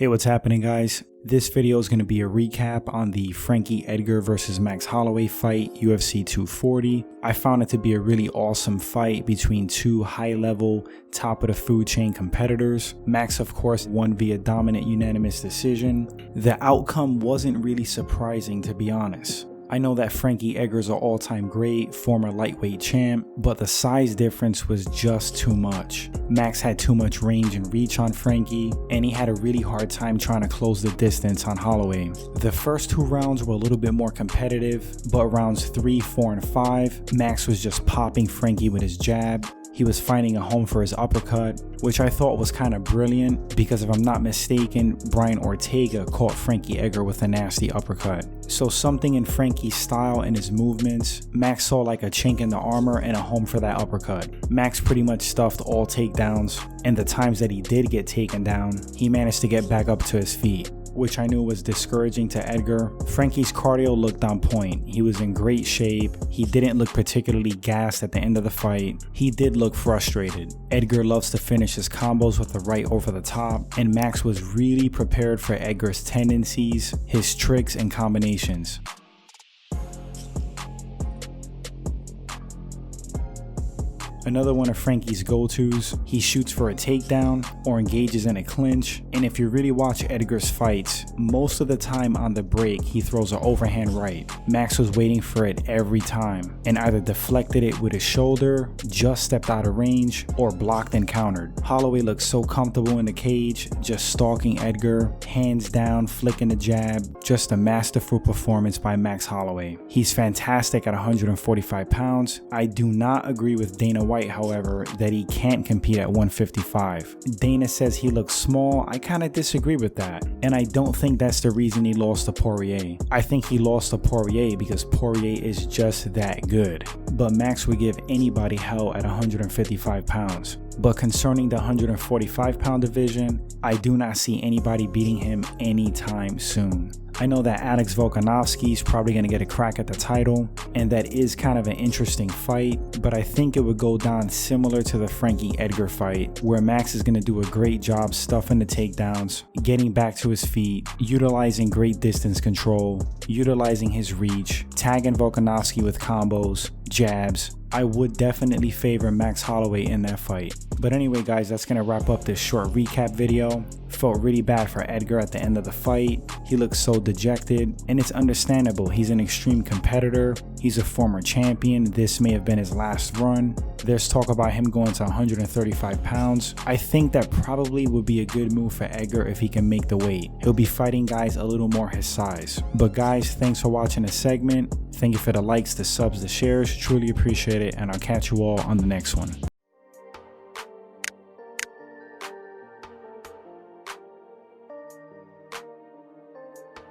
Hey, what's happening, guys? This video is going to be a recap on the Frankie Edgar versus Max Holloway fight, UFC 240. I found it to be a really awesome fight between two high-level, top-of-the-food chain competitors. Max, of course, won via dominant unanimous decision. The outcome wasn't really surprising, to be honest. I know that Frankie Edgar is an all-time great, former lightweight champ, but the size difference was just too much. Max had too much range and reach on Frankie, and he had a really hard time trying to close the distance on Holloway. The first two rounds were a little bit more competitive, but rounds 3, 4, and 5, Max was just popping Frankie with his jab. He was finding a home for his uppercut, which I thought was kind of brilliant because if I'm not mistaken, Brian Ortega caught Frankie Edgar with a nasty uppercut. So something in Frankie's style and his movements, Max saw like a chink in the armor and a home for that uppercut. Max pretty much stuffed all takedowns, and the times that he did get taken down, he managed to get back up to his feet, which I knew was discouraging to Edgar. Frankie's cardio looked on point. He was in great shape. He didn't look particularly gassed at the end of the fight. He did look frustrated. Edgar loves to finish his combos with the right over the top, and Max was really prepared for Edgar's tendencies, his tricks, and combinations. Another one of Frankie's go-tos, he shoots for a takedown or engages in a clinch, and if you really watch Edgar's fights, most of the time on the break he throws an overhand right. Max was waiting for it every time and either deflected it with his shoulder, just stepped out of range, or blocked and countered. Holloway looked so comfortable in the cage, just stalking Edgar, hands down, flicking the jab, just a masterful performance by Max Holloway. He's fantastic at 145 pounds. I do not agree with Dana White, however, that he can't compete at 155. Dana says he looks small. I kind of disagree with that, and I don't think that's the reason he lost to Poirier. I think he lost to Poirier because Poirier is just that good, but Max would give anybody hell at 155 pounds. But concerning the 145 pound division, I do not see anybody beating him anytime soon. I know that Alex Volkanovski is probably going to get a crack at the title, and that is kind of an interesting fight, but I think it would go down similar to the Frankie Edgar fight, where Max is going to do a great job stuffing the takedowns, getting back to his feet, utilizing great distance control, utilizing his reach, tagging Volkanovski with combos, jabs. I would definitely favor Max Holloway in that fight. But anyway, guys, that's going to wrap up this short recap video. Felt really bad for Edgar at the end of the fight. He looked so dejected, and it's understandable. He's an extreme competitor. He's a former champion. This may have been his last run. There's talk about him going to 135 pounds. I think that probably would be a good move for Edgar if he can make the weight. He'll be fighting guys a little more his size. But guys, thanks for watching this segment. Thank you for the likes, the subs, the shares. Truly appreciate it, and I'll catch you all on the next one.